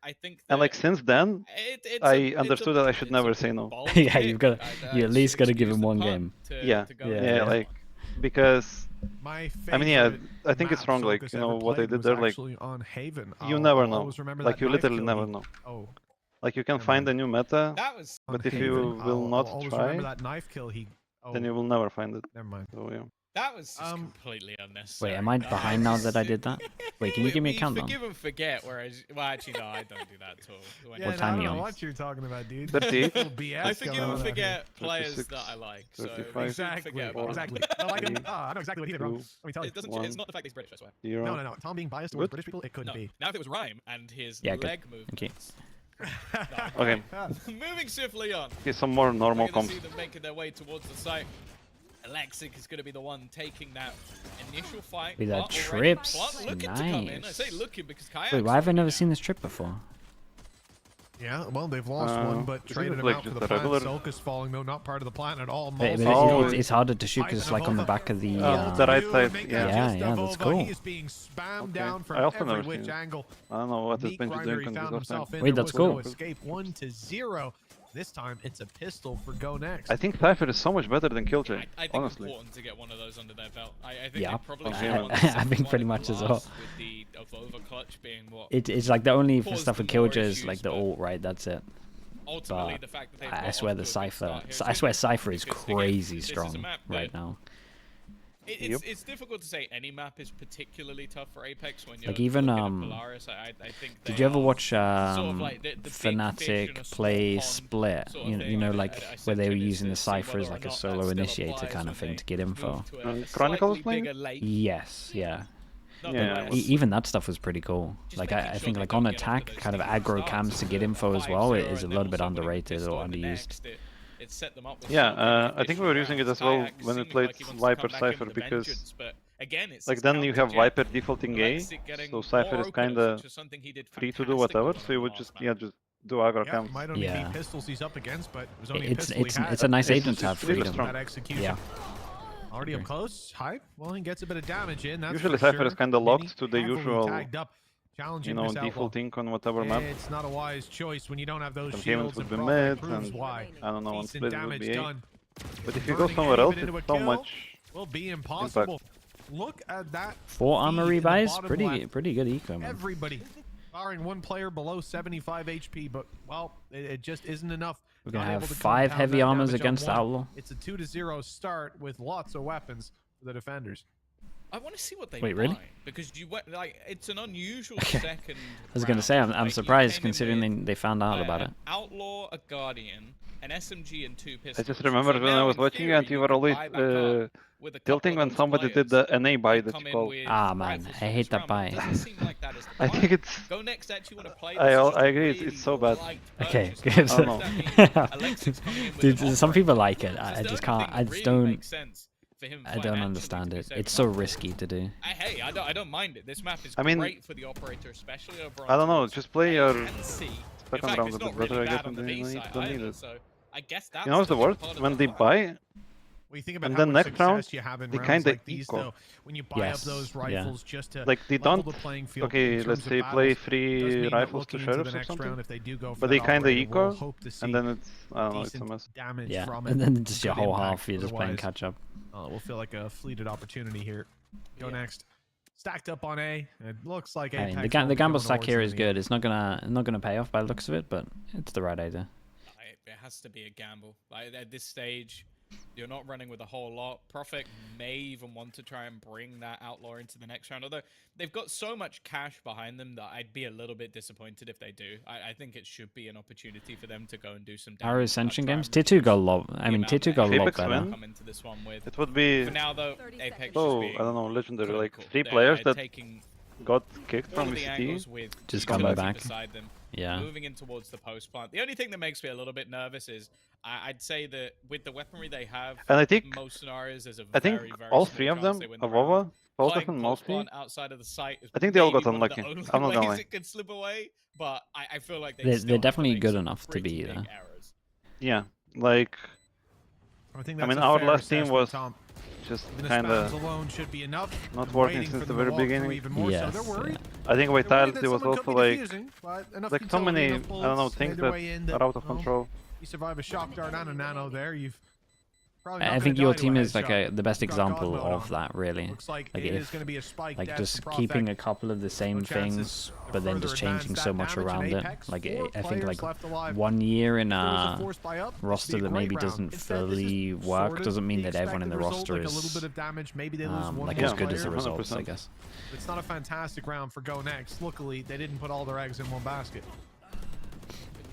I think And like since then, I understood that I should never say no. Yeah, you at least gotta give him one game. Yeah, to go yeah, like because My I mean, yeah, favorite I think it's map wrong. Like Focus you ever know what I played did was there. Like actually on Haven. you never I'll know. always remember Like that you knife literally kill never he- know. Oh, Like you can never find mind. a new meta, That was on but if Haven. you will I'll not always remember try, that knife kill he. Oh, then you will never find it. never mind. So yeah. that was just completely unnecessary. Wait, am I behind now that I did that? Wait, can you give me a countdown? Forgive and forget, whereas well, actually no, I don't do that at all. Yeah, time I don't you know on? what you're talking about, dude. 38, Little BS I forgive going and on out here. forget players 36, that I like. So 35, Exactly. forget about Exactly. that. No, I Three, know exactly what he did wrong. Let me tell you. It doesn't. One. It's not the fact that he's British. I swear. 0. No. Tom being biased towards Good. British people, it couldn't No. be. Now if it was Rhyme and his Yeah, good. leg movements. Okay. Moving swiftly on. Okay, some more normal We're gonna comps. see them making their way towards the site. Alexic is going to be the one taking that initial fight. With that Bot already- trips, Bot looking to come in. I nice. say looking because Kayak's Wait, why have I already never down. seen this trip before? Yeah, well, they've lost one, but this traded is him like out for just the a plan. regular- Sulcus falling, though, not part of the plan at all. Wait, but Oh, it's harder to shoot because it's like on the back of the. the right side, Yeah, yeah, that's cool. He is being spammed Okay. down from I also every never which seen it. angle. I don't know what this Meat bench is grinder doing he on found this himself offside. in. Wait, There that's was no cool. escape 1-0. This time it's a pistol for GoNext. I think Cypher is so much better than Killjoy, I think it's honestly. important to get one of those under their belt. I think Yeah, they probably I- should have won the I second think one pretty in the much as well. last with the over clutch being what It's like the only caused stuff with them more Killjoy is issues, like the but ult, right? That's it. ultimately But the fact that they've I got swear off the to a good Cypher, start here I swear is Cypher is because, again, crazy this is a strong map right that- now. It's difficult to say any map is particularly tough for Apeks when you're Like even looking at Polaris. I think did they you ever are watch sort of like the big fish in Fnatic a small play pond Split? sort of You thing, know, and like Ascension where they were is using to the see Cypher whether as or like a not that solo still initiator applies kind when of thing they to get move info. to a Chronicle was slightly playing bigger it? lake. Yes, yeah. Yeah, Nonetheless, Even that stuff was pretty cool. Just Like making I sure think they like don't on get off to attack, those kind of sneaky aggro starts cams to get a info as well 5-0 is a and little then bit also winning with underrated pistol or in the underused. next, it set them up with Yeah, so many I think we were efficient using it rounds. as well Kayak when we seeming played like he wants to Viper come back in Cypher with a because vengeance, but again, it's like his then you have counter Viper jet. defaulting A, Alexic getting so Cypher more is openers, kinda which is something he did free to do fantastically whatever, well so on you the would last just map. just do aggro Yeah, camps. might only Yeah. be pistols he's up against, but it was only a It's pistol he had. it's a nice It's agent just- to have it's really freedom. strong. That execution. Yeah. Already up close. Hype. Well, he gets a bit of damage in. That's Usually for Cypher sure. is kinda locked Mini to the heavily usual, tagged up, challenging You know, this outlaw. defaulting on whatever map. It's not a wise choice when you don't have those Some shields, payments would and be Prophet mid, proves and why. I don't know, on Decent split it would damage be A. done. But if you go Converting somewhere A else, even into it's a so kill much. will be impossible. Look at that. 4 armor feed in the rebuys, bottom left. pretty good eco, man. Everybody, barring one player below 75 HP, but well, it just isn't enough. We're gonna Not have able to 5 compound heavy that armors damage on against one. Outlaw. It's a 2-0 start with lots of weapons for the defenders. I want to see what they Wait, really? buy, because you went like it's an unusual second. I was gonna say I'm surprised considering they found out about it. An outlaw, a guardian, an SMG, and 2 pistols. I just remembered So when I now, was in watching theory, it, you were could always buy back up with a couple tilting of when those somebody did players the NA buy and that come you in call. with Ah, man, rifles I from hate this that round. buy. It doesn't seem like that is the I buy. think it's. GoNext actually want to play I this as I a agree, really it's so bad. liked Okay, purchase. good. Does I don't that mean Alexic's coming in with Dude, an some operator? people like it. It's I the just only can't. thing I that just really don't. makes sense for him I don't financially understand to be it. saving It's so up for. risky to do. Hey, I don't mind it. This map is I mean, great for the operator, especially over on I don't know, towards just play A your and C. In second fact, round it's a not bit better, really I guess, bad on and the then B you side don't need either, it. so I guess that's You know what's the still worst? part of When the they plan. buy, When you think about and how then much next round, success you have in they rounds kinda like these, eco. though, when you buy up Yes, those yeah. rifles just to like they level don't. the playing field Okay, in let's terms of say battles, play does 3 mean that rifles to looking into sheriffs the or next something. round, if they do go for But they that kinda operator, we'll eco, hope to see and then it's I don't know, it's a decent mess. damage Yeah, from and it. then just your Good whole impact. half, you're just playing Otherwise, catch up. we'll feel like a fleeted opportunity here. Go next. Stacked up on A. It looks like I mean, Apeks the will be gamble going stack towards here them is in the end. good. It's not gonna pay off by the looks of it, but it's the right idea. It has to be a gamble. Like at this stage, you're not running with a whole lot. Prophet may even want to try and bring that outlaw into the next round, although they've got so much cash behind them that I'd be a little bit disappointed if they do. I think it should be an opportunity for them to go and do some damage. Our Ascension try games, and Tier 2 got a reduce lot. I the mean, amount Tier 2 that got a lot Apeks better. win? come into this one with. It would be For now, though, Apeks so just I don't know, legendary. Like clinical. 3 They're players that taking got kicked all from of the VCT. angles with Just come utility back. beside them. Yeah. Moving in towards the post plant. The only thing that makes me a little bit nervous is I'd say that with the weaponry they have, And I think most scenarios there's a I think very, very all small 3 of chance them, they win the Avova, round. both of Playing them post mostly. plant outside of the site is I think they all got maybe one of unlucky. the only I'm not gonna ways lie. it could slip away, but I feel like They're still have to definitely make good some enough to pretty be big there. errors. Yeah, like I think I that's mean, a our fair last team assessment, was Tom. just Even the kind spams of alone should be enough. not and working waiting since for the them to very walk through beginning. Even more so. Yes, They're worried. I think They're worried Vitality that was someone also could be like defusing, but enough so utility, many, enough I don't know, bullets things made their that way in are out of well, control. You survive a shock dart and a nano there. You've probably not I gonna think your die to team a is like headshot. the best You've got God example mode of on. that, really. Looks like Like it if- is going to be a spike Like death just for keeping Prophet. a couple of the same No chances things, to but then further just changing advance so that much damage, and around it. Apeks, Like 4 I think players like left alive. 1 year in If there was a force buy up, this would roster be a that great maybe round. doesn't Instead, this is fully work sort of doesn't mean the that everyone in the expected roster result, like a little is bit of damage. Maybe they lose one like more as good as the player. results, I 100%. guess. It's not a fantastic round for GoNext. Luckily, they didn't put all their eggs in one basket.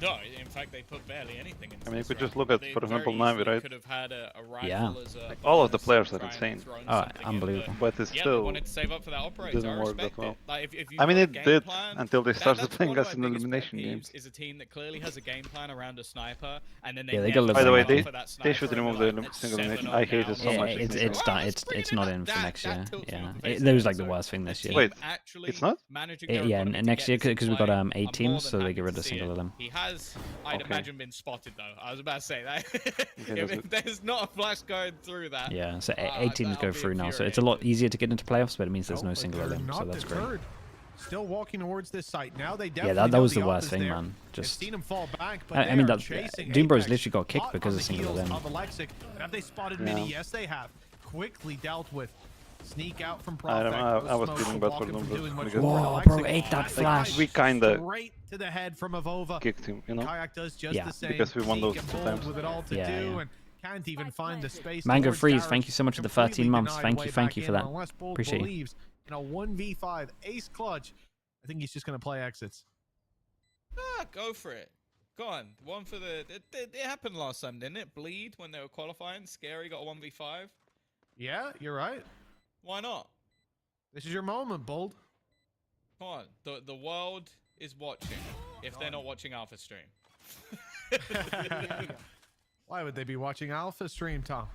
No, in fact, they put barely anything into I mean, you this could just round. look at, They for example, very Navi, easily right? Could have had a rifle Yeah. as a Like, all of the bonus players and are try and insane. thhrowing Oh, something in, unbelievable. But it's yeah, they still wanted to save up for that operator. didn't I work respect that well. it. Like, if you've I mean, got a it game did plan, until they started that's playing one of us my in biggest pet elimination games. peeves, is a team that clearly has a game plan around a sniper, and then they Yeah, they never got By the way, save up they for that they sniper should and they're remove the like, "Let's single 7 elimination. up I hate now," it so and Yeah, much. like, It's it's insane. done. let's bring It's it not in. in for next year. Tilts me Yeah, off the face of those it. like the So worst thing a this team year. Wait, actually it's not? managing their Yeah, economy to next get year this in because we got play, 8 I'm more teams, than so they happy get rid to of see single it. of them. He has, I'd Okay. imagine, been spotted though. I was about to say that. Okay, that's If good. there's not a flash going through that, Yeah, so 8 teams I'll go be through now, so it's a lot infuriated. easier to get into playoffs, but it means there's Oh, no but single they're elim, so not that's great. deterred. Still walking towards this site. Now they Yeah, definitely that know was the op worst is thing, there. man. They've Just seen him fall back, but I they mean are that chasing Doombros Apeks. literally got kicked Hot because on of the single heels elim. of Alexic. And have they spotted Yeah. Mini? Yes, they have. Quickly dealt with. Sneak out from I don't Prophet. know, I was Smoke feeling to bad block for him them, from but doing much because- more. Whoa, Alexic, bro, ate that like, flash. We kinda straight to the head from Avova. kicked him, you know? Kayak does just Yeah. the same. Because we won those Zeke and 2 Bold times. with it all to Yeah, do yeah. and can't even find the space. Mango towards Freeze, Garage. thank you so much for the Completely 13 months. denied Thank way you, thank back you for in, that. Unless Bold Appreciate you. believes in a 1v5 ace clutch, I think he's just going to play exits. Go for it. Go on. One for the. It happened last time, didn't it? Bleed when they were qualifying. Scary got a 1v5. Yeah, you're right. Why not? This is your moment, Bold. Come on. The world is watching. If they're not watching Alpha Stream. Why would they be watching Alpha stream, Tom?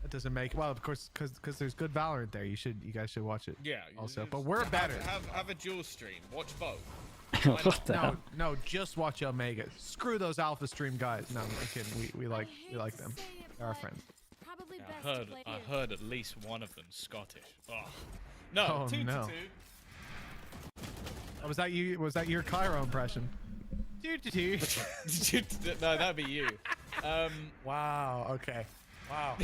That doesn't make well, of course, because there's good Valorant there. You guys should watch it. Yeah. Also, you- but we're better. Have a dual stream. Watch both. What the hell? No, just watch Omega. Screw those Alpha stream guys. No, I'm kidding. We like them. They're our friends. Probably I best heard. to play I here. heard at least one of them Scottish. Oh. No. Oh, 2 no. to 2. Oh, was that you? Was that your Cairo impression? No, that'd be you. Wow. Okay. Wow.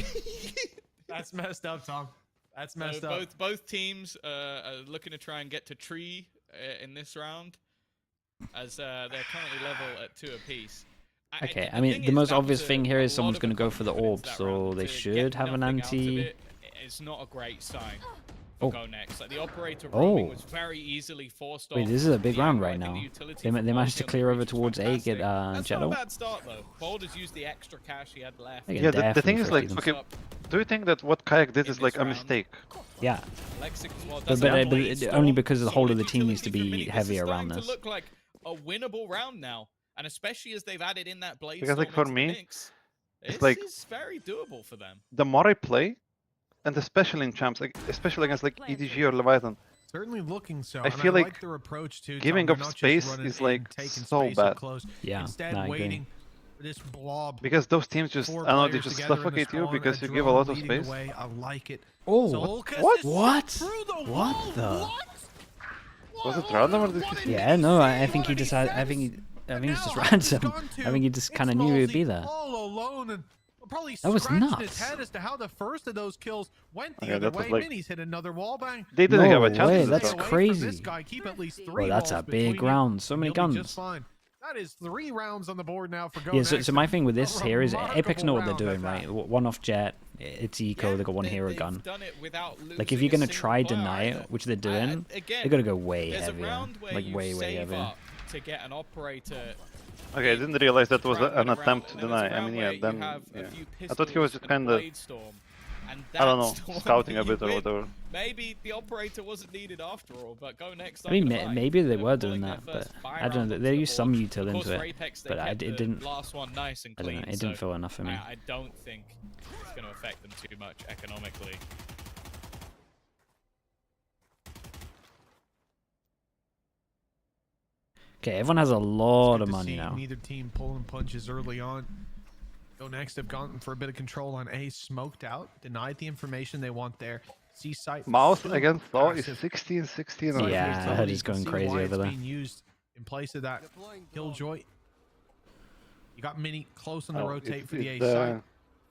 That's messed up, Tom. That's messed So up. both teams are looking to try and get to tree in this round, as they're currently level at 2 apiece. Okay, the I mean, thing the is, most that obvious was thing here a is someone's lot going to of go for the confidence orb, that round, so and they to should get have an nothing out of anti. it, it's not a great sign Oh. for GoNext. Like the operator Oh. roaming was very easily forced off. Wait, this is a big the round angle. right I think now. the utility They from managed to Bold clear on the over breach was towards A, get fantastic. That's not Jetto. a bad start though. Bold has used the extra cash he had left. They Yeah, can the thing definitely is like, 50 them. okay, do you think that what Kayak did In is like this a round. mistake? Yeah, Lexic as well but, doesn't have but blade storm, only because the whole of solid the team needs to utility from be Mini. heavy This is around starting this. to look like a winnable round now, and especially as they've added in that blade Because, like, storm for into the me, mix, it's this like- is very doable for them. The more I play, and especially in champs, like especially against like EDG or Leviathan, Certainly looking so. I and feel I like their approach too. giving Tom. up They're not just space running is, in, like, taking so space up bad. close. Yeah, Instead, no, I agree. waiting for this blob. because those teams just, Four I don't know, they players just together in the suffocate you spawn, because a you give a drone lot of leading the space. way. I like it. Oh, Solkas what? is What? through the What wall. the? Was it random or did you see? Yeah, no, I think he just had. I think it's just random. I think he just kind of knew he would be there. All alone and probably That was scratching his nuts. head as to how the first of those kills went the Okay, other that was way. like- Mini's hit another wall bang. They didn't No have a chance way, in that's this Stay round. away from crazy. This guy. Keep at least 3 Well, that's a walls big between you, round. So many and you'll be guns. just fine. That is 3 rounds on the board now for Yeah, so GoNext. my thing with this A here is Apeks know what they're remarkable doing, round right? at One off jet, it's eco, they got one hero they've gun. done it without Like if losing you're a gonna single try player deny either. it, which they're doing, Again, they gotta go way there's heavier, a round where like you way save heavier. up to get an operator. Okay, I didn't realize that was try and an win a round, attempt to and then there's a deny. I round mean, where yeah, you then have a yeah. few I thought he was pistols just and a kind of, blade storm, and I don't know, that's the one scouting that a bit you or win. whatever. Maybe the operator wasn't needed after all, but GoNext. I mean, aren't gonna lie. maybe they They're were pulling doing their that, but first I round don't know. onto They the used some board. util Of course, into for it, Apeks, they but kept it the didn't. last one nice and I don't clean. know. It didn't so feel enough for me. I don't think it's going to affect them too much economically. Okay, everyone has a lot Good of to money see now. Neither team pulling punches early on. GoNext have gone for a bit of control on A, smoked out, denied the information they want there. C site. Mouse against Thaw is Massive. 16, 16. Site Yeah, utility, that you is can going see crazy why over it's there. being used in place of that Killjoy. You got Mini close on the rotate for the A site.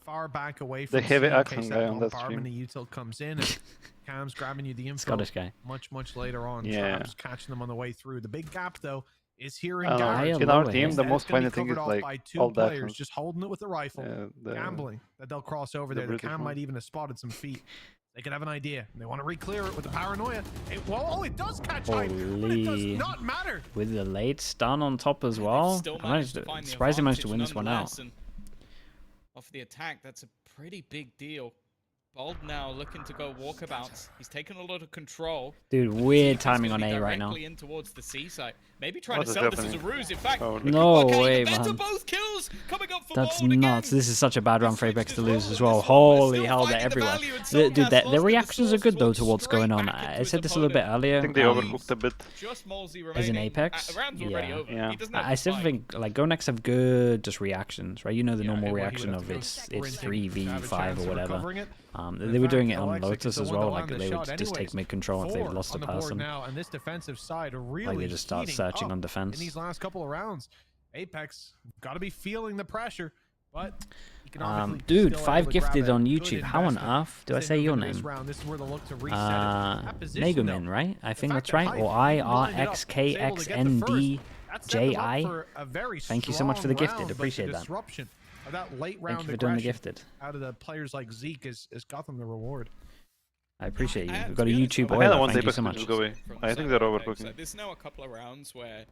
Far back away from the heavy C in accent case guy that on that bombardment stream. of util comes in and Cam's grabbing you the info Scottish guy. much later on. Yeah. Traps catching them on the way through. The big gap though is here in I don't know, Higher, garage. in our lower, team, yeah. the And most it's gonna funny be thing is covered off like by two all that. players just holding it with the rifle, gambling that they'll cross over the there. The British Cam one. might even have spotted some feet. They could have an idea. They want to re-clear it with the paranoia. It does catch height, but it does Holy. not matter. With the late stun on top as They've well. still I managed to managed find the surprised they managed to advantage win this one out. nonetheless, and off the attack, that's a pretty big deal. Bold now looking to go walkabouts. He's taken a lot of control. Dude, but the weird team is timing gonna on be A right now. directly in towards the C site. Maybe trying What to is sell this as a happening? ruse. In fact, Oh, it could no work out way, even better. man. Both kills coming up for That's Bold nuts. again. This is such a bad run for He Apex to switched lose as as well, well. but they're Holy still hell, they're finding the everywhere. value, and Dude, Soulcast their lost in reactions the are good though source to what's straight going on. back into I his said this a little bit opponent. earlier. I think they overcooked a bit. Just Molesy As in remaining. Apex? Round's already Yeah. over. Yeah. He doesn't have I to still fight. think like GoNext have good just reactions, right? You know the Yeah, normal and what he would reaction have of to go it's sprinting, 3v5 chance or of whatever. recovering it. They were doing it on Alex Lotus is as the one well. that Like won the they would shot just take anyways. mid control if they 4 lost a on the board person. now, and this defensive side really Like they just start heating searching up on in defense. these last couple of rounds. Apex got to be feeling the pressure, but economically Dude, still 5 able to grab gifted a on good YouTube. How on investment earth do I as they say move your into this name? round. This is where they look to reset it. That position, Megumin, though, right? I think fact that's that right. Hype Or lined it up, was able to get the first, IRXKXND. that set them up JI. for a very Thank you so much for the strong gifted. round, but the Appreciate that. disruption of that late Thank round you for doing the aggression gifted. out of the players like Zeke has got them the reward. I appreciate you. I- We've got a to be honest, YouTube I I kinda oiler. want Thank you Apex so to much. just go away. From I the think side they're of Apex. overcooking. Like, there's now a couple of rounds where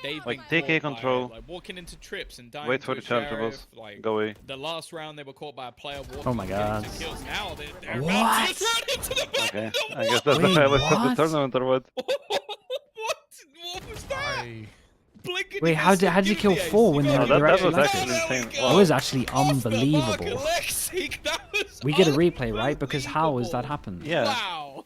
they've Like, been take caught A control. by, like walking into trips and dying Wait to for a the charge of us. sheriff, like Go away. the last round they were caught by a player walking Oh my and getting God. some kills. Now they're What? about to just run into the back. Okay. No, I guess what? that's the Wait, highlight of the what? tournament or what? What was that? Blinking Wait, how did you kill 4 when No, they're that actually was like actually it? insane. That was actually unbelievable. Was We get a replay, right? Because how has that happened? Yeah. Wow.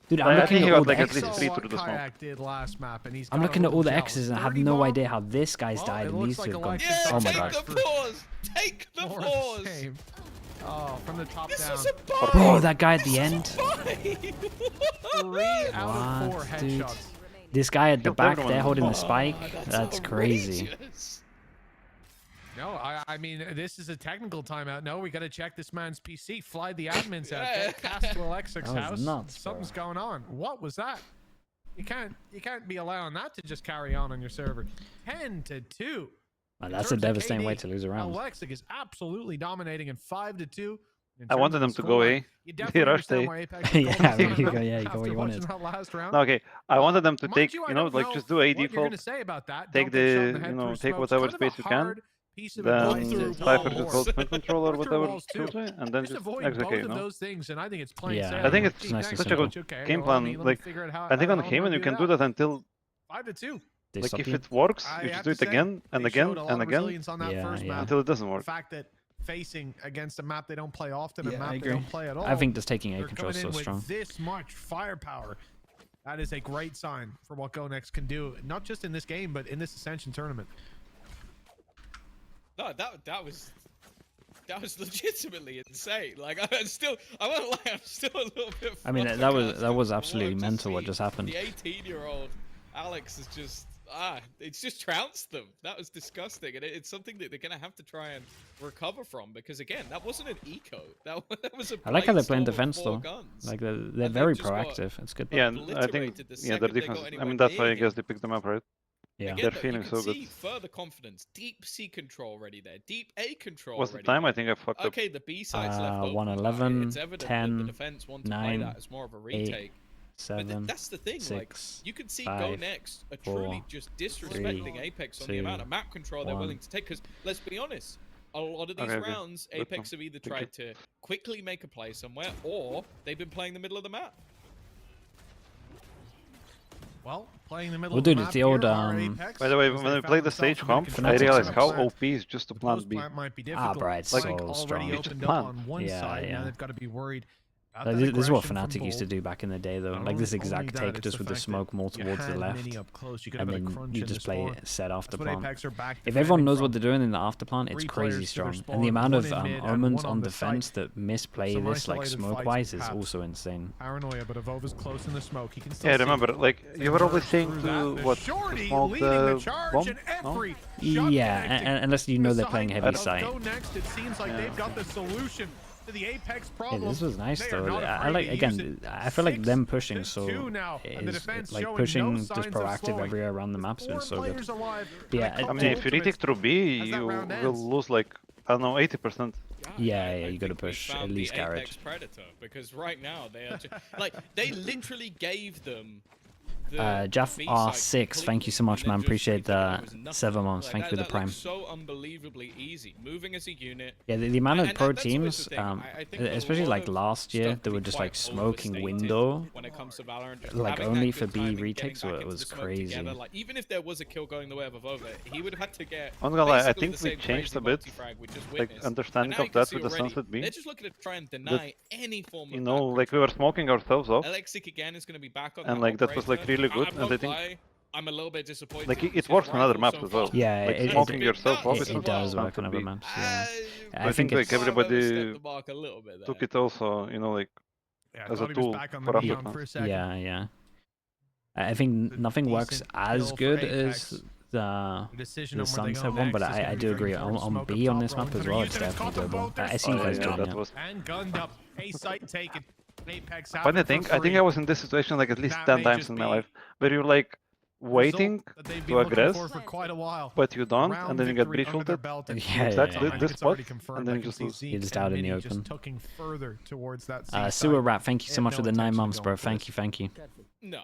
Dude, I I'm think looking he at got all the like at X's. least 3 through the smoke. Kayak did last map, and he's I'm got a looking at all the little X's and I have 30 no ball. idea how this guy's Well, died it and looks these like two have gone. Alexis Yeah, Oh my take god. the pause. Take the More pause. same. Oh, from the top This down. is a buy. Bro, that guy at the This end. is a buy. 3 out of 4 What, dude? headshots. This guy at the Killed back everyone. there holding the Oh, spike. That's crazy. outrageous. No, I mean, this is a technical timeout. No, we got to check this man's PC. Fly the admins out. Yeah. Get cast to Alexic's That was house. nuts, bro. Something's going on. What was that? You can't be allowing that to just carry on your server. 10-2. Man, In that's a terms of devastating way KD, to lose a round. Alexic is absolutely dominating in 5-2. In I terms wanted of them the to go scoreline, A. You They definitely rushed understand A. why Apex Yeah, is there going you on go, yeah, you got after what you watching wanted. that last round. No, okay. I wanted them to Mind take, you, I you know, don't like know just do A what you're default. gonna say about that. Take Don't get shot in the, head you know, through take smokes. whatever Kind of a space you can. hard piece of Then advice to through Cypher walls. just hold point control or Go through whatever. walls too. Killjoy, and then Just just avoid execute, both you of know? those things, and I think it's plain Yeah, sailing. I think it's nice and such a simple. good Okay, game well, let plan. me Like, figure it how- I think how on I'm gonna Cayman you do can do that until, 5-2. They like, stop if you? it works, I you just have do to it say, again and they again showed a lot and of again resilience on that Yeah, first yeah. map. until it doesn't The work. fact that facing against a map they don't play often, a Yeah, map I they agree. don't play at all. I think just taking A they're control is coming so in strong. with this much firepower. That is a great sign for what GoNext can do, not just in this game, but in this Ascension tournament. No, that was legitimately insane. Like I won't lie, I'm still a little bit. I mean, flabbergasted that was from absolutely what I've just mental what seen. just happened. The 18-year-old Alex is just it's just trounced them. That was disgusting, and it's something that they're gonna have to try and recover from because again, that wasn't an eco. That was a. I like how they're playing playstyle with defense 4 though. guns. Like they're they've very just got proactive. It's good. Yeah, I think, obliterated the yeah, their second they defense. got I anywhere mean, that's near why I him. guess they picked them up, right? Yeah. Again, They're though, feeling you can so good. see further confidence, deep C control already there, deep A control What's the already time? there. I think I fucked up. Okay, the B side's left open. 111, It's evident that 10, the defense want to play 9, that as more of a retake. But 7. that's the thing, like 6, you can see 5, GoNext are 4, truly just disrespecting 3, Apex on the 2, amount of map control they're 1. willing to take. Because let's be honest, a lot of these Okay, okay. rounds, Good Apex one. have either Thank you. tried to quickly make a play somewhere, or they've been playing the middle of the map. Well, playing the middle Well, of the dude, map it's the old, here are Apex, By the way, as when they we found played the themselves stage in comp, control I of the realized how plant. OP is just to The plant post B. plant might be difficult. bro, it's Like so already strong. It's just opened a up plant. on one Yeah, side. yeah. Now they've got to be worried Got Like, that this is what aggression from Fnatic used to Bold. do back in the day, though. Not Like this only exact that, take, it's just the with the fact smoke more that you towards the had left, Mini up close. You could and have had a then crunch you in just the play spawn. set after That's what plant. Apeks are back If everyone defending knows what from. they're doing in the after plant, it's 3 crazy players to their strong. And the spawn, amount one of in mid and omens one on on the defense site. that misplay Some this, like isolated smoke fights, wise, is perhaps. also insane. Paranoia, but Evova's close in the smoke. He can still Yeah, see. remember, like They you were always merge saying through to that. The what to Shorty smoke leading the charge, bomb. and No? every shot Yeah, connected. unless you From know the they're playing side heavy of side. GoNext, it seems like Yeah. they've got the solution to the Apeks Yeah, problem. this was nice They are though. not I afraid like to use again. it. I feel like them 6 pushing to so 2 now, and the is defense like showing pushing no just signs of proactive slowing. everywhere around the map's been 4 so good. players alive, Yeah, and a I I couple mean, if you ultimates retake through B, as that you round will ends. lose like I don't know 80%. Yeah, I you gotta think we push at found least the garage. Apex Predator, because right now they are just, like they literally gave them. Jaff R6, thank you so much, man. Appreciate the 7 months. Thank you for the prime. So unbelievably easy, moving as a unit. Yeah, the amount of And pro that's always teams, the thing. I think a especially lot like of last year, stuff they be were just quite like smoking overstated window, when it comes to Valorant. Just like having that only good for B timing, getting retakes. back It into was the smoke crazy. together. Like even if there was a kill going the way of Avova, he would have had to get. I'm not gonna lie, I basically think the we same changed crazy a bit, multi-frag we just like witnessed. understanding And now of you can that see with the already, Sunset B. they're just looking to try and deny any form of You know, map like we were control. smoking ourselves off, Alexic again is going to be back on and like that was like really good. I And I won't think lie, I'm a little bit disappointed. like because it his works on other rifle maps so as well. far Yeah, Like it- smoking has yourself been off nuts is It as does well. work on other B. maps. Yeah, I I think like it's everybody overstepped the mark a little bit there. took it also, you know, like Yeah, I as a thought he was tool back on for the after neon plans. for a second. yeah. I think It's a nothing works decent as kill for good Apex. as the Decision the on where they Sunset go one, but next is gonna I be do very agree important. on Smoke up B on top, this map Rollins as gonna well. use It's it, it's definitely caught them doable. both, I they're see you Oh, guys yeah, doing that it. was. And gunned up. A site taken. Apex have Funny it for thing, I think free. I was in this situation like at least That 10 may times just in my be life, where you're like the result waiting that they've to been looking aggress, for quite a while. but you don't, Round and then you get victory breach under their ulted. belt, and Yeah, exactly I yeah. think this it's already spot, confirmed. and then I you can just see lose. Zeke You're just and out in the Mini open. just tucking further towards that C Sewer side. Rat, thank you They so have much for no the 9 intention months, of bro. going for Thank this. you, thank you. No,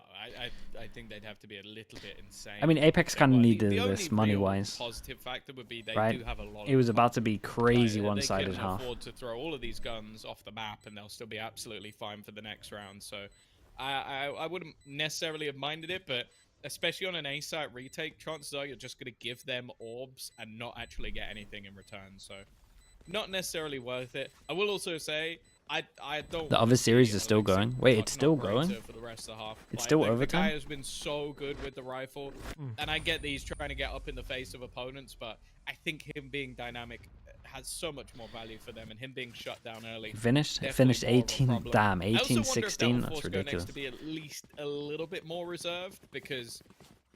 I think they'd have to be a little bit insane. I mean, Apex They kind of were. needed The only this money real wise, positive factor would be they right? do have a lot It of was about pump. to be crazy They one-sided can half. afford to throw all of these guns off the map, and they'll still be absolutely fine for the next round. So, I wouldn't necessarily have minded it, but especially on an A site retake, chances are you're just going to give them orbs and not actually get anything in return. So, not necessarily worth it. I will also say, I don't. The wanna other see series is still Alexic going. Wait, it's fucking still operator going? for the rest of the half. It's still the overtime? guy has been so good with the rifle, and I get that he's trying to get up in the face of opponents, but I think him being dynamic has so much more value for them, and him being shut down early. Finished definitely finished more of a 18. problem. Damn, I also 18, wonder if that 16. will That's force GoNext ridiculous. to be at least a little bit more reserved, because,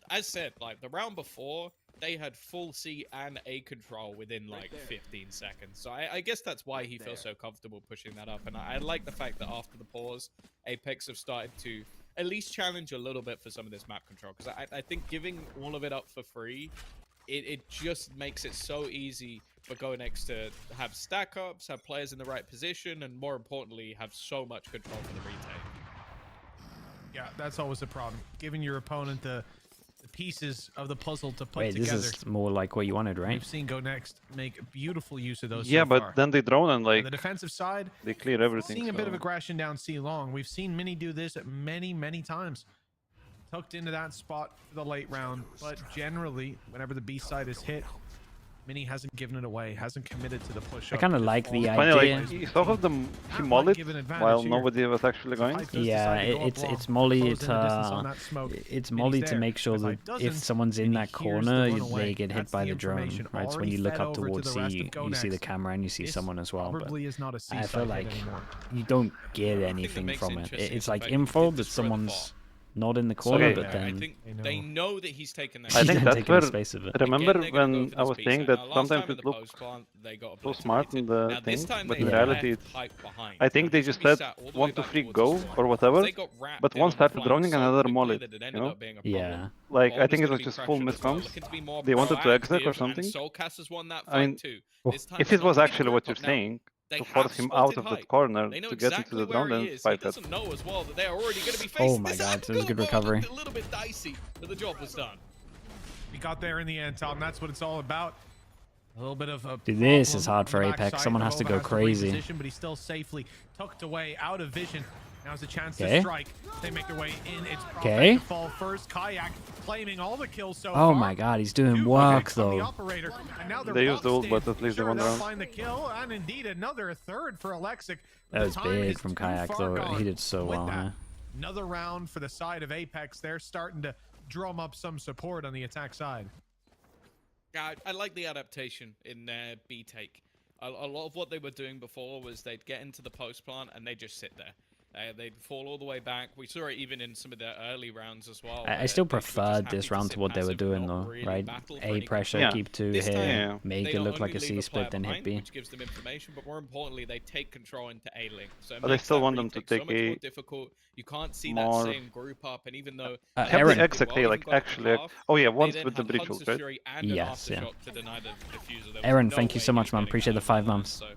as said, like the round before, they had full C and A control within like 15 seconds. So I guess that's why he feels so comfortable pushing that up. And I like the fact that after the pause, Apex have started to at least challenge a little bit for some of this map control. Because I think giving all of it up for free, it just makes it so easy for GoNext to have stack ups, have players in the right position, and more importantly, have so much control for the retake. Yeah, that's always a problem. Giving your opponent the pieces of the puzzle to put Wait, together. this is more like what you wanted, right? We've seen GoNext make beautiful use of those. Yeah, so but far. then they drone and On like the defensive side, they clear everything. seeing a bit of so- aggression down C long. We've seen Mini do this many times. Tucked into that spot for the late round, but generally, whenever the B side is hit, Mini hasn't given it away, hasn't committed to the push. I kinda like the Funny, idea. like you saw them he That molled might it give an advantage while here. nobody was actually going. If Hype does Yeah, decide to go up it's long, Molly close in the distance to on that smoke, it's Mini's Molly to there. make sure If that Hype doesn't, if someone's in Mini that hears the corner, runaway. they get hit That's by the the drone, information right? So when already you look fed up over to towards the rest C, of you see the GoNext. camera and you see This someone as well. But probably is not a C I side feel hit like anymore. you don't get that anything makes from it it. interesting It's is the like fact that he info did that destroy the someone's bot. not in the corner, Okay. but I then think They know. they know that he's taken that. I think didn't that's take where the space of it. remember Again, they're gonna go when for I this was piece. saying Now, that last sometimes time in it the looked post plant, they got so smart in obliterated. the Now, this thing, time but they in reality left it's- Hype behind. I think Now, they he's just gonna be said sat all the 1 way to back 3 towards go the spawn. or whatever, They got wrapped but in one on the started flank droning so and another quickly mollied, that it you ended know? up being a Yeah. problem. Like I Bomb is think it gonna was be just full pressured as well, miscoms. looking to be more They wanted to exec or proactive, and something. Soulcast has won that I fight mean, too. Oh, This time if it's it not was gonna be actually what group you're up. Now, saying, they to force have him out spotted of that Hype. corner They know to get into exactly the where drone, he then is. He 5 heads. doesn't know as well that they're already going to be Oh facing my this God, it was a good angle. Well, recovery. A little bit dicey, but the job was done. We got there in the end, Tom. That's what it's all about. A little bit of a Dude, this problem is hard on for the Apex. backside. Someone has to Nova go to crazy. reposition, but he's still safely tucked away out of vision Now's a chance to Okay. strike. They make their way in. It's Okay. Prophet to fall first. Kayak claiming all the kills so Oh far. my god, he's doing 2 work hits from the though. operator, and now they're They used the ult, buff-stained. but at least they Sure, won the they'll round. find the kill, and indeed another third for Alexic. That The was time big is from too Kayak far though. gone. He did so With well, that, huh? Another round for the side of Apeks. They're starting to drum up some support on the attack side. Yeah, I like the adaptation in their B take. A lot of what they were doing before was they'd get into the post plant and they'd just sit there. They'd fall all the way back. We saw it even in some of their early rounds as well. I still preferred this round to what they were doing though, right? A pressure, Yeah. keep 2 This here, time, Yeah. make They it not look like only a leave C split, then hit player B. behind, which gives them information, but more importantly, they take control into A link. So it But I makes still that want them to retake so take much more A difficult. You can't see more- that same group up, and even though Uh, Have Aaron- the exactly like actually. Oh yeah, once they with the then had breach Hunter's ult, right? Fury and Yes, an yeah. aftershock to deny the diffuser. There was Aaron, no thank you way so he much, was man. getting Appreciate that the 5 over the line, months. so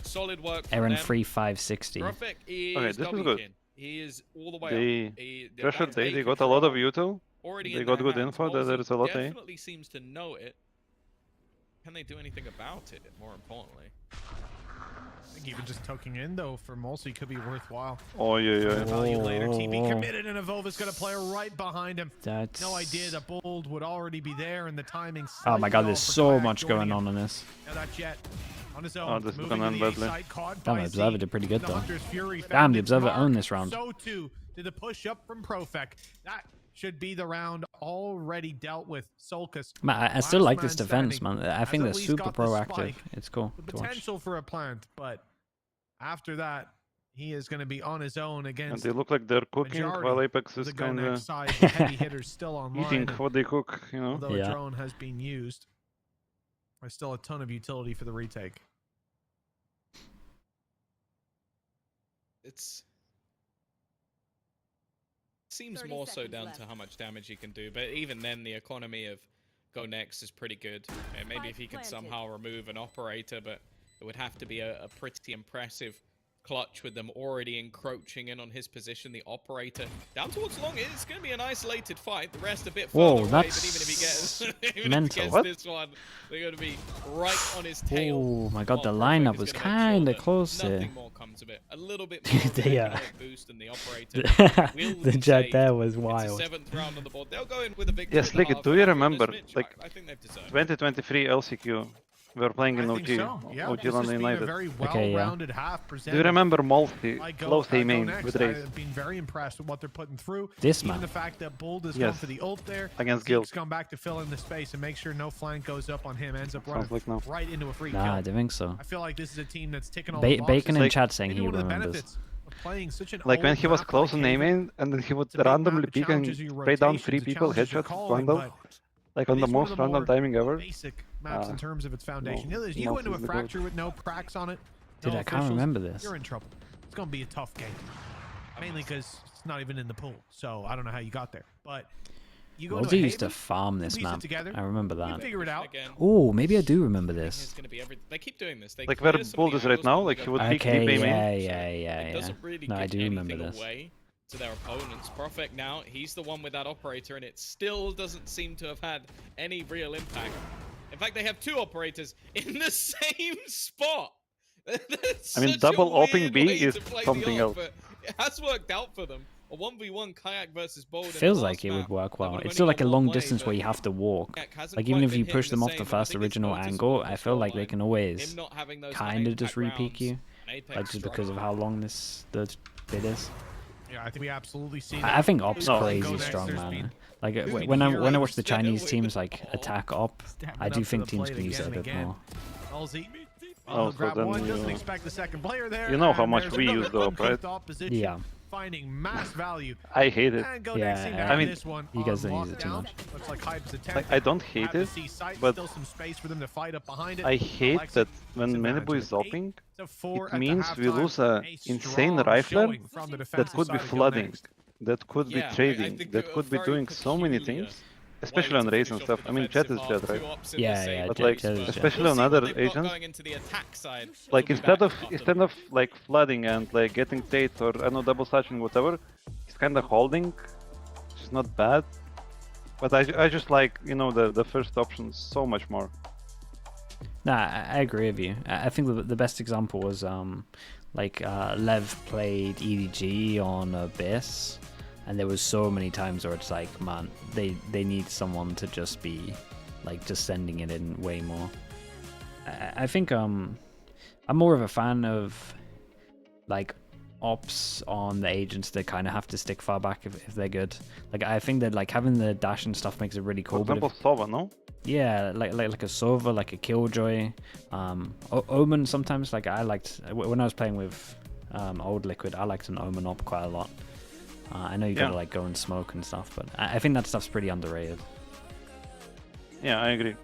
solid work from Aaron them. free 560. Perfect is Okay, this is W good. kin. He is all the way They up. pressured That's A, A they got a lot of control util. already They in got their good hands. info that there Halsey is a lot A. definitely seems to know it. Can they do anything about it, more importantly? I think even just tucking in though for Mulsey could be worthwhile. Oh yeah, yeah. Value later. TP Oh. committed, and Evova's got a player right behind him. That's... No idea that Bold would already be there, and the timing. Oh my god, slightly there's off for so Kayak much joining going him. on in this. Now that Jet on his own. Oh, this is moving gonna to end the A badly. side, caught Damn, by the Observer Z. did pretty good The though. Hunter's Fury Damn, found the its Observer mark. owned this round. So too did the push up from Profek. That should be the round already dealt with. Solkus. Man, I still last like this man defense, standing, man. I has think at they're least super got the proactive. spike, It's cool the to watch. potential for a plant, but after that, he is going to be on his own And against they look like they're cooking majority while Apeks of is the kind GoNext of side. The heavy hitters still online. eating what they cook, you know. Although Yeah. a drone has been used, there's still a ton of utility for the retake. It's seems 30 more so seconds down left. to how much damage he can do, but even then, the economy of GoNext is pretty good. Maybe if he could Planted. somehow remove an operator, but it would have to be a pretty impressive clutch with them already encroaching in on his position. The operator down towards long. It's going to be an isolated fight. The rest a bit further Whoa, away, that's but even if he gets, even if he mental. gets What? this one, they're going to be right on his tail. Oh my god, the Perfect lineup is was gonna make sure kind of that close there. Nothing more comes of it. A little bit more of an Yeah. economic boost than the operator. will The be jet saved. there was It's wild. the 7th round on the board. They'll go in with a victory. Yes, at the like, half, do and you after remember, this match, like, I think they've deserved it. 2023 LCQ. We were playing in I OG, think so. Yeah, OG this has London been a United. very Okay, yeah. well-rounded half Do presented. you remember Multi, by close A main GoNext. with Raze I've been very impressed with what they're putting through. This Even man. the fact that Bold has gone Yes. for the ult there. against Zeke's Guild? gone back to fill in the space and make sure no flank goes up on him. Ends up running Sounds like no. right into a free Nah, I kill. don't think so. I feel like this is a team that's ticking all the boxes. Bacon in Like- chat saying Maybe he one of the remembers. benefits of playing such an Like when old he was map close like on A Haven, main, and then he would it's a big randomly map, it pick and challenges your spray down rotations, 3 it people, challenges your headshot, calling, bundle, but like on it the is one of most the random more timing ever. Basic maps in terms of its foundation. no, You no go into a physical. fracture with no cracks on it. Dude, no I can't officials, remember this. You're in trouble. It's gonna be a tough game, mainly because it's not even in the pool. So I don't know how you got there, but you go Multi to a used to Haven, farm this piece it map. together, I remember you that. figure it out. Again, Oh, maybe I do remember it's this. going to be every. They keep doing this. They Like where clear some of Bold the is right angles, now, but they like go he would back peek to deep Okay, A the main. yeah, so yeah, yeah, It yeah. doesn't really No, I give do remember anything this. away to their opponents. Perfect now, he's the one with that operator, and it still doesn't seem to have had any real impact. In fact, they have 2 operators in the same spot. That's I mean, such a double opping weird B way to is play the something op, else. but it has worked out for them. A 1v1 Kayak versus Bold. in the Feels last like it map. would work That well. would've It's only still like a gone long one way, distance but where you have to walk. Kayak hasn't Like even quite if been you hitting push the them off same, the and I first think it's original noticeable angle, on I the feel like they scoreline. can always Him not having those kind of just high-impact re-peek you. rounds, and Apeks Just because of struggle. how long the bit is. Yeah, I think we absolutely see. I think Op's No. crazy GoNext, strong, there's man. been Like moving when I watch the heroes Chinese with teams the like ball. attack Op, Stepping I do up to think the teams plate can use it a again and bit again. more. Halsey. Oh, so grab then one, doesn't you- expect the second player there. You know how and much there's we another use the op, right? uncouth opposition Yeah. Finding mass value. I hate it. And GoNext Yeah, seem to I have mean, this one you guys on don't use it too lockdown. much. Looks like Hype's attempt. Like I don't hate have the it, C site, but still some space for them to fight up behind it. I hate Alexic that takes when advantage Manibu of is it. opping, 8-4 it at the means we halftime. lose a insane strong rifler showing from the that defensive could be side of flooding, GoNext. that could be Yeah, I trading, think that a could be very doing so many peculiar things, especially on way to Raze finish and off stuff. the I mean, Jet is defensive Jet, half, right? 2 ops in the Yeah, same yeah, But Jet- like, Jet is place, Jet. especially we'll on see what other they've got agents, going into the attack side. like We'll be instead back of after like flooding and like getting Tate or I know double slashing whatever, he's kind of holding, which is not bad. But I just like the first option so much more. Nah, I agree with you. I think the best example was Lev played EDG on a bass, and there was so many times where it's like, man, they need someone to just be like just sending it in way more. I think I'm more of a fan of like ops on the agents that kind of have to stick far back if they're good. Like I think that like having the dash and stuff makes it really cool. For example, Sova, no? Yeah, like a Sova, like a Killjoy, Omen sometimes. Like I liked when I was playing with old Liquid, I liked an Omen op quite a lot. I know you gotta like go and smoke and stuff, but I think that stuff's pretty underrated. Yeah, I agree.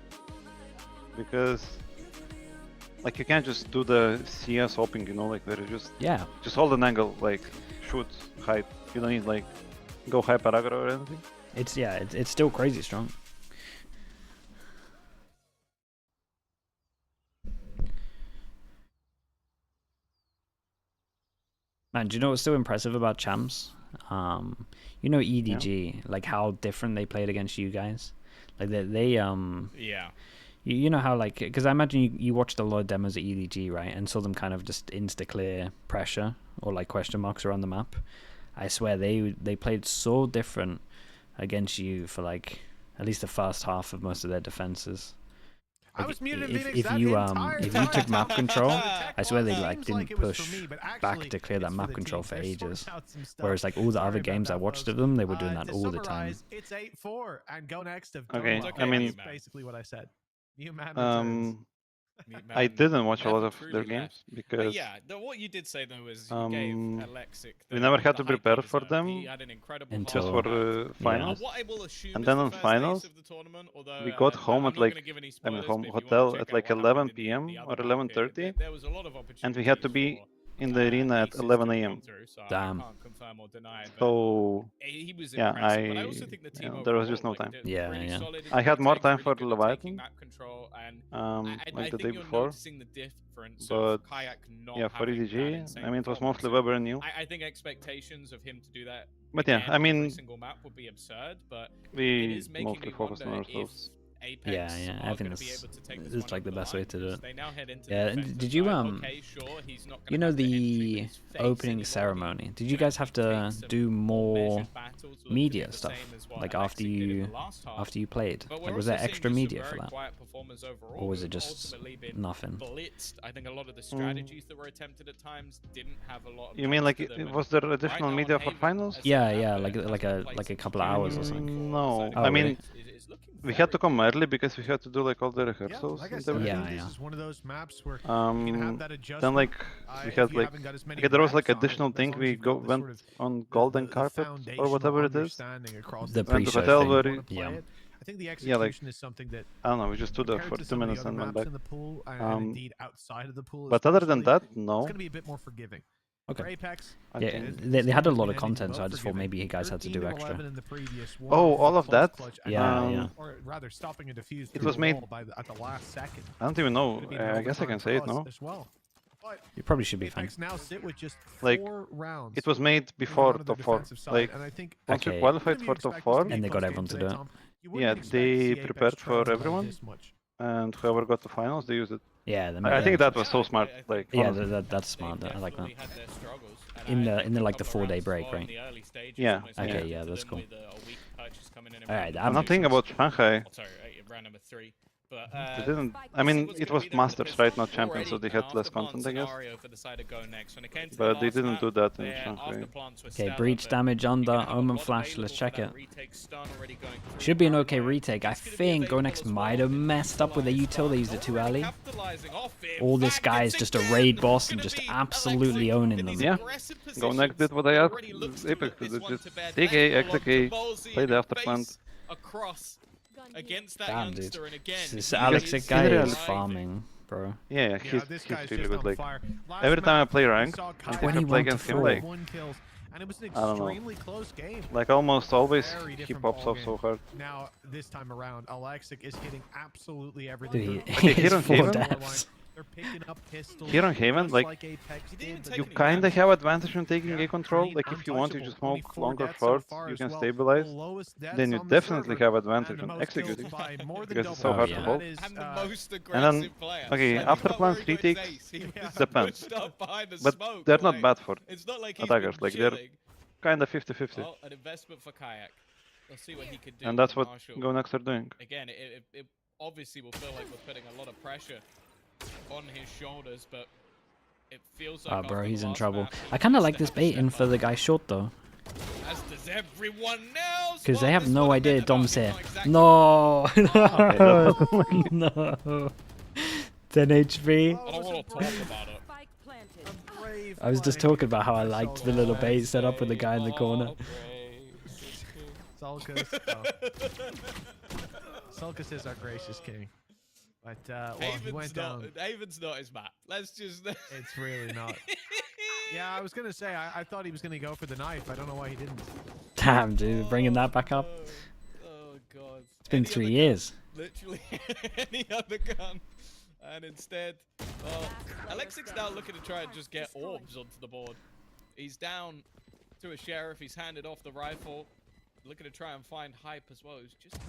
Because like you can't just do the CS hopping, you know, like there is just hold an angle, like shoot, hide. You don't need like go hyper aggro or anything. It's still crazy strong. Man, do you know what's so impressive about champs? You know EDG, like how different they played against you guys. Like they Yeah. You know how like, because I imagine you watched a lot of demos at EDG, right, and saw them kind of just insta clear pressure or like question marks around the map. I swear they played so different against you for like at least the first half of most of their defenses. I was muted if you took map control, I swear they like didn't push back to clear that map control for ages. Whereas like all the other games I watched of them, they were doing that all the time. It's 8-4 and GoNext have Okay, okay, I mean, that's basically what I said. New man returns. I didn't watch a never lot of truly their left. games But because yeah, what you did say though is you gave Alexic we never had to hype prepare he for deserved. them He had an incredible until for half. finals. What I will assume And is then the on first finals, ace of the tournament, although, we got home I'm at not like, gonna give any I mean, spoilers, home but if you wanna hotel check at out like what happened 11 in the p.m. other or map here, 11:30, there was a lot of and we had to opportunities be for, in the arena at aces to 11 have a.m. gone through, so I Damn. can't confirm or deny, but So he was yeah, impressive. But I also think the team there was overall, just no like, time. did Yeah, really yeah. solid in I had more retakes, time really for good at taking Leviathan, map control, and like I the day think you're before. noticing the difference But of Kayak not yeah, for having that EDG, insane I mean, it was performance. mostly And Weber and Neil. I think expectations of him to do that But yeah, again I on every mean, single map would be absurd, but it we is making mostly me focused wonder on if ourselves. Apeks Yeah, I are think going to be that's able to take this it's one like the over best line, way to do because it. they now head into Yeah, the defensive did you side. Okay, sure, he's not you gonna know have the entry with the his face opening anymore. ceremony? He Did you can guys have actually to take some do more measured battles, look to do media the stuff, same as what like Alexic did in the last half. after you played? But we're Like, was also there seeing extra just some media for very that, quiet performers overall, or was who it just ultimately been nothing? blitzed? I think a lot of the strategies that were attempted at times didn't have a lot of You mean legs like to them, was there additional now on media for Haven, finals? as Yeah, an yeah, advert, like has been a placed couple of hours or for something. the No, side of Oh, I GoNext. mean, It's looking we had to very come early because we had to do like all the rehearsals Like I and said, I everything. think Yeah, this is one of those maps where you can have that adjustment. Then like we if had you like haven't got as many okay, there was like reps on it, additional but as thing long as we you've got the went sort of on golden the carpet or foundational whatever it is. understanding across The the Went to pre-show hotel thing. where wanna play Yeah. it. I think the Yeah, execution like is something that I don't know, we just stood there compared for to 2 some of the minutes other and went maps back. in the pool and indeed outside of the pool, But other than especially, that, it's no. going to be a bit more forgiving. For Okay. Apeks, I Yeah, think- they had a lot of anything content, but so I just thought forgiving. maybe you guys had to 13 do of extra. 11 in the previous one Oh, with all a of close that? clutch Yeah, and, yeah. or rather stopping a defuse It through was a made- wall at the last second. I don't even know. Could have been an I guess I overtime can for say it us now. as well. But You probably should be fine. Apeks now sit with just Like, 4 rounds. It was made moving before on to their top 4. defensive side, Like and I think once we Okay. qualified for top 4, And they got everyone to do it. Yeah, they prepared for everyone. and whoever got the finals, they used it. Yeah, I think that was Yeah, so I smart. think Like Yeah, honestly. that's smart. I like that. definitely had their struggles, and In I the think a like the couple 4-day rounds break, as well in right? the early stages Yeah, almost Okay, led yeah, to that's them cool. with a weak purchase coming in Alright, round I'm not thinking number about two. Shanghai. Oh, sorry, round number 3. But They didn't. I mean, it was Masters, right? Not Champions, already so they an had less after-plant content, I guess. scenario for the side of GoNext. When it came to the But they last didn't map, do that in their Shanghai. after-plants were Okay, stellar, breach but damage you're under gonna have a Omen lot Flash. available Let's for check that it. retake stun already going through Should be an Paranoia. okay retake. I It's gonna be think available GoNext as might well have in messed up with the neutralized util. They used it stun, too already early. capitalizing off it. All this Fact, guy is it's just a again raid boss and gonna just be absolutely Alexic owning in them. these Yeah. aggressive GoNext did positions. what I He asked already looks to Apeks put to this do. one Just to bed. take Left A, pull exec onto A, Ballsy play and the a afterplant. face across against that Damn, dude. youngster, and again, This he Alexic is guy is reality- farming, bro. Yeah, Yeah, he's this guy's really just good. on Like fire. Last every time I map, play we ranked, saw and Kyle if I 21 play to against him, 4. like 1 kills, and it was an I don't know. extremely close game. like almost always Very he different pops off ballgame. so hard. Now, this time around, Alexic is hitting absolutely everything. Dude, Okay, he here is on 4 Haven- deaths. They're picking up pistols. Here on Haven, just like, Apeks He didn't did, even but take you any kind of damage. have advantage on taking yeah, A control. clean, Like if you want, you just untouchable. Only smoke 4 longer deaths so shorts, far you as can well. stabilize. The lowest deaths Then you on the definitely server, have and advantage the on most kills executing. by more than Because it's double. so hard yeah. to That hold. is, And the most then- aggressive player. okay, Like, after he's not plan very 3 good ticks, face. He Yeah. was depends. pushed up behind the But smoke. they're not like, bad for It's not like he's attackers. been Like they're chilling. kind of 50-50. Oh, an investment for Kayak. Let's see what he could do. And that's with what Marshall. GoNext are doing. Again, it obviously will feel like we're putting a lot of pressure on his shoulders, but it feels like Oh, bro, after the he's in last trouble. map, he I kind of needs like to this have a baiting step for the up, guy short, though. as does everyone else. Because they Well, have this no one idea meant Dom's about, here. he's not exactly- No! Okay, that wasn't No! 10 HP. I don't want to talk about it. I was just talking about how I liked the little bait set up with the guy in the corner. Sulcus. Oh. Sulcus is our gracious king. But, well, he went down. Haven's not his map. Let's just. It's really not. Yeah, I was going to say, I thought he was going to go for the knife. I don't know why he didn't. Damn, dude, bringing that back up. Oh, God. It's been 3 years. Literally any other gun. And instead, Alexic's now looking to try and just get orbs onto the board. He's down to a sheriff. He's handed off the rifle. Looking to try and find hype as well. He's just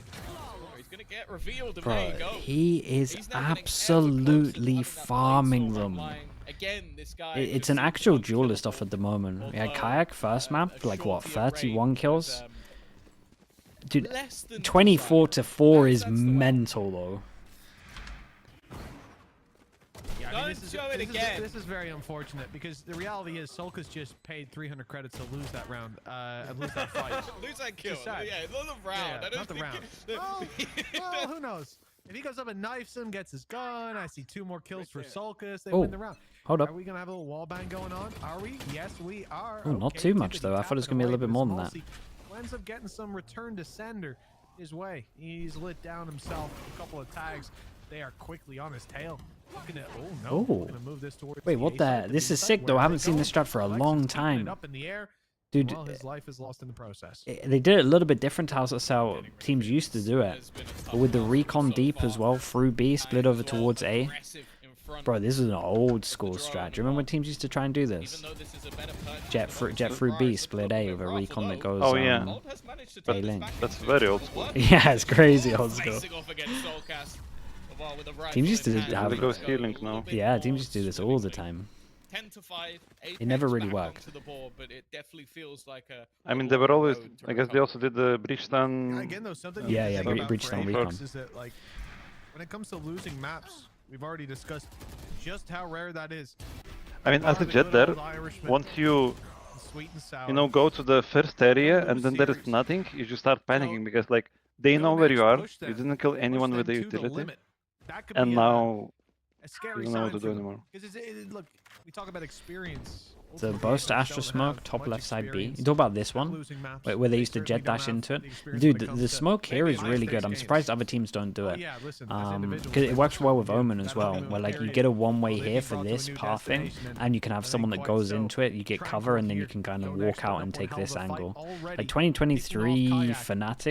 he's going to get revealed. And there you Bro, go. he is He's now getting ever closer to absolutely having that plate farming sword them. online. Again, this guy It's just an seems actual unkillable. duelist off at the moment. We had Although, Kayak first map, a like what, shortier 31 rate kills? was, Dude, less than 24 to 4 is That's the one. mental though. Yeah, I Don't mean, show it again. This is very unfortunate because the reality is Sulcus just paid 300 credits to lose that round, and lose that fight. Lose that kill. Just sad. Yeah, not the round. Yeah, I don't not the think round. it- Well, who knows? If he goes up and knifes him, gets his gun, I see 2 more kills for Sulcus. They Oh, win the round. hold up. Are we gonna have a little wall bang going on? Are we? Yes, we are. Oh, not Okay, too much, Tippity though. I thought it was gonna be a tapping little bit away, more but than Smallsy ends up getting some return to sender his way. He's lit down himself. A couple of tags. They are quickly on his tail. Looking at, oh no, Oh. we're gonna move this towards Wait, the what A the? side, This B is side. sick though. I Where are haven't they seen this going? strat for a Alexis long keeping it time. Up in the air. Dude, Well, his life is lost in the process. they did it a little bit different to how teams used to do it. But with the recon deep as well, through B, split over towards A. Bro, this is an old school strat. Do you remember when teams used to try and do this? Jet through B, split A with a recon that goes Oh, yeah. A lane. That's very old school. Yeah, it's crazy old school. Teams used to have They go stealing now. Yeah, teams used to do this all the time. 10 to 5. It never Apeks really back worked. onto the board, but it definitely feels like I mean, they were always. I guess they also did the breach stun. Again, though, something Yeah, you yeah, have to think about breach for stun Apeks recon. is that, like, when it comes to losing maps, we've already discussed just how rare that is. I mean, as a jet there, once you Sweet and sour. go to the first area and then there is nothing, you just start panicking because like they know where you are. You didn't kill anyone with the utility, and now a scary you don't know what sign to do for them. anymore. Because look, we talk about experience. The Ultimately, boast to Apeks Astra don't Smoke, have top much left side B. experience You talk about this at one, losing maps. where they used to certainly jet don't dash have into it. the experience Dude, when it the comes to smoke here is really high-stakes good. I'm games. surprised other teams don't do Oh, it. yeah, listen, as individuals, Because it that's works well with what we do. Omen as That well, honeymoon where like you period get a one-way will then here be for brought to a this new pathing, destination, and you can have I think someone that quite goes so. into it, you get Tranquil cover, and then you here. can kind of GoNext walk put out up and one take hell this of a fight angle. already. Like Kicking 2023 off Kayak,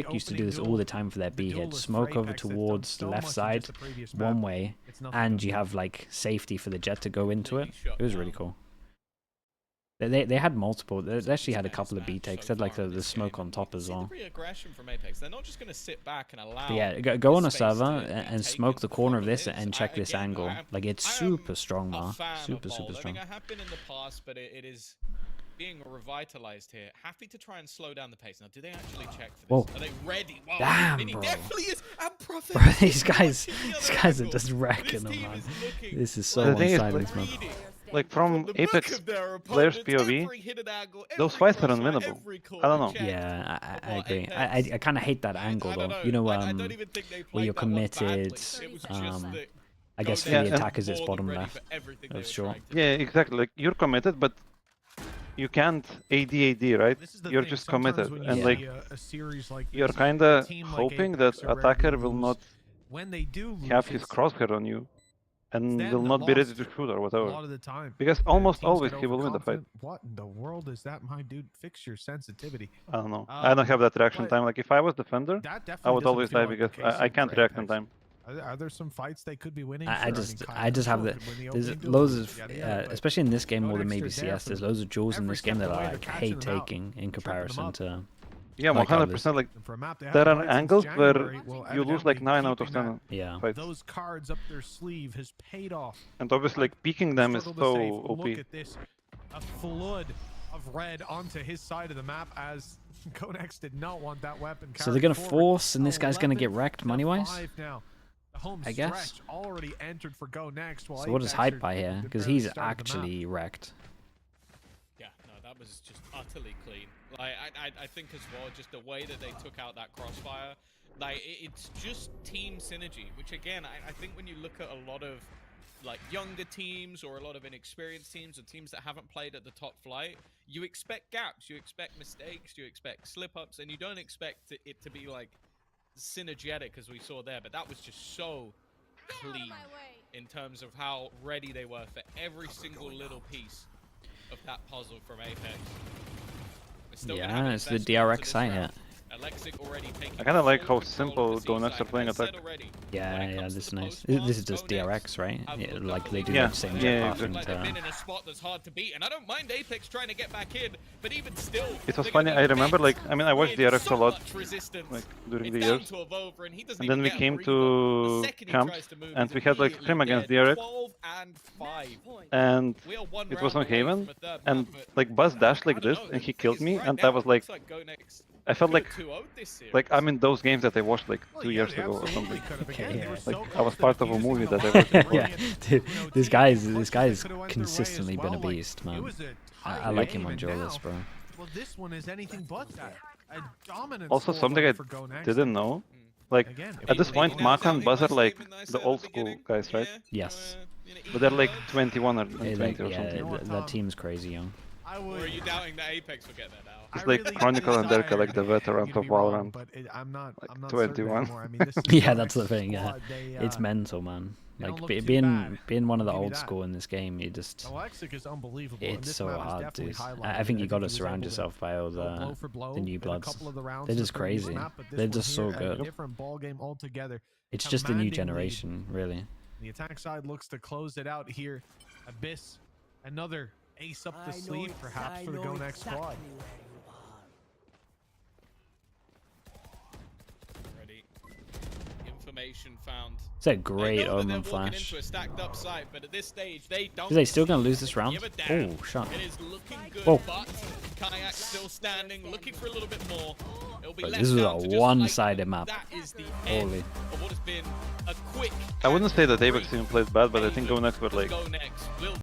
Fnatic used to do opening this all duel. the time for their The B duel hit. is Smoke for over Apeks. They've done towards so left much in side, just the previous map. one way, It's nothing and but you fun. have like safety for the jet to go into it. Completely shut It was really down. cool. They had multiple. They actually had a couple of B takes. They had like the smoke on top as well. The aggression from Apeks. They're not just going to sit back and allow. But yeah, go on a space to server be and taken smoke the from corner of them. this and check this Again, angle. Like it's I am super strong, a man. fan of Super Bold. strong. I have been in the past, but it is being revitalized here. Happy to try and slow down the pace. Now, do they actually check for this? Whoa. Are they ready? Wow, Damn, Mini bro. definitely is. And Prophet Bro, is these guys watching the these other guys are angle. just wrecking This them, team man. is looking This is so The one thing is, sided, man. Like from the book Apeks of their players' opponents, POV, every hidden angle, those every fights are crossfire, unwinnable. every I corner don't know. check. Yeah, I Well, agree. Apeks- I kind of hate that angle I though. don't You know, I don't even think they where you're played that one badly. committed. It was just that I guess for Yeah, the and- attackers, it's more bottom than ready left. for everything That's they sure. were trying to Yeah, do. exactly. Like you're committed, but you can't AD, right? This is the You're thing, just sometimes committed, when you and Yeah. like see a series like you're this, kind a of team like hoping Apeks that are rarely attacker gonna will lose. not When they do lose, have his it's crosshair on you, and them will that not be ready lost to shoot or a whatever. lot of the time. Because The almost teams always get he will win the fight. overconfident. What in the world is that, my dude? Fix your sensitivity. I don't know. I don't have that reaction but time. Like if I was defender, That definitely I would doesn't always feel die like because the case I here can't for react in Apeks. time. Are there some fights they could be winning? I Sure, just Kyle have Sure the could win the there's opening duel, loads of yada, yada, but especially in this game more than GoNext maybe are there CS. for There's loads of jewels in every this game step that of the I way. like They're catching hate them out, taking in tripping them comparison up. to Yeah, like 100%. Like And for a map they there haven't are played since angles where January, well, you lose like evidently 9 out of keeping 10 yeah. fights, those cards up their sleeve has paid off. and obviously like peeking them is Struggle to save. so OP. Look at this, a flood of red onto his side of the map as GoNext did not want that weapon. So they're carried gonna forward. force, and this guy's gonna get 11 wrecked to money-wise? 5 now. The home I guess. stretch already entered for GoNext. While So what does Apeks Hype are buy here? at Because the he's start of the map. actually wrecked. Yeah, no, that was just utterly clean. Like, I think as well, just the way that they took out that crossfire, like, it's just team synergy, which again, I think when you look at a lot of, like, younger teams or a lot of inexperienced teams or teams that haven't played at the top flight, you expect gaps, you expect mistakes, you expect slip-ups, and you don't expect it to be, like, synergetic as we saw there, but that was just so clean in terms of how ready they were for every single little piece of that puzzle from Apeks. We're still gonna have Yeah, an it's the investment into DRX this side round. hit. Alexic already taking I kind of like full how control of simple the C GoNext side, are playing and I said attack. already, when Yeah, it yeah, comes this to is the nice. post This is pass, just GoNext DRX, right? have Yeah, looked like they do unbelievable. that same Yeah, jet yeah, path exactly. Like they've into. been in a spot that's hard to beat, and I don't mind Apeks trying to get back in, but even still, It was they're funny. gonna I be remember met like I watched with DRX a so lot much resistance. like during It's the down years, to a Vova, and he doesn't and even then we get a came breather. The to second he camps, tries to move, and he's we had like immediately scrim against dead. DRX, 12 and 5. and We are one it was round on away Haven, from a third and map, but like Buzz dashed I like don't this, know. and The he thing killed is, me, right and now, that was it like looks GoNext I felt could like have 2-0'd this series. I'm in those games that I watched like Well, 2 yeah, years they ago or absolutely something. could have. Again, they were Yeah. so Like, I close was to part of a defusing movie the that I loss watched and before. bringing it, Dude, you know, this team guy's pushes this that guy's could have went their way as consistently been a well. Like, beast, it man. was a I tight like game, him on and Jolis, now, bro. well, this one is anything but that. A dominant Also, something scoreline I for GoNext. didn't know, like Again, at this if point, they Maka and Doubting Buzz my are like statement that I said the at old the school beginning? guys, right? Yeah, Yes. But they're like Eagle 21 or They 20 like or yeah, something. You know what, that Tom? team's crazy young. I Or would. are you doubting that Apeks will get there now? It's I like really Chronicle and desire Derka, like the veterans you to of be wrong, Valorant. but I'm not. Like I'm not certain 21. anymore. I mean, this is Yeah, GoNext that's the thing. Yeah, squad. They, it's mental, man. they don't Like look too being bad. one of the I'll give you old that. school in this game, you just Alexic is unbelievable. and it's this so map is hard, definitely dude. highlighted I think you it. got he to was surround able to yourself by all go blow for blow the new in a bloods. couple of the rounds They're in the just previous crazy. map, but this They're one just so here, good. A different ball game altogether. It's just a new Commanding lead. generation, really. The attack side looks to close it out here. Abyss, another ace up the sleeve, perhaps for the GoNext squad. Ready. Information found. It's a They great know that they're Omen walking flash. into a stacked up site, but at this stage they don't. Is they still gonna see lose this round? give a damn. Oh, shot. It is looking good, Whoa. but Kayak still standing, looking for a little bit more. It'll be But left this is down a to just one-sided fight. map. That is the end Holy. of what has been a quick. I wouldn't say that and Apeks even played bad, but I think free GoNext were for like GoNext. Will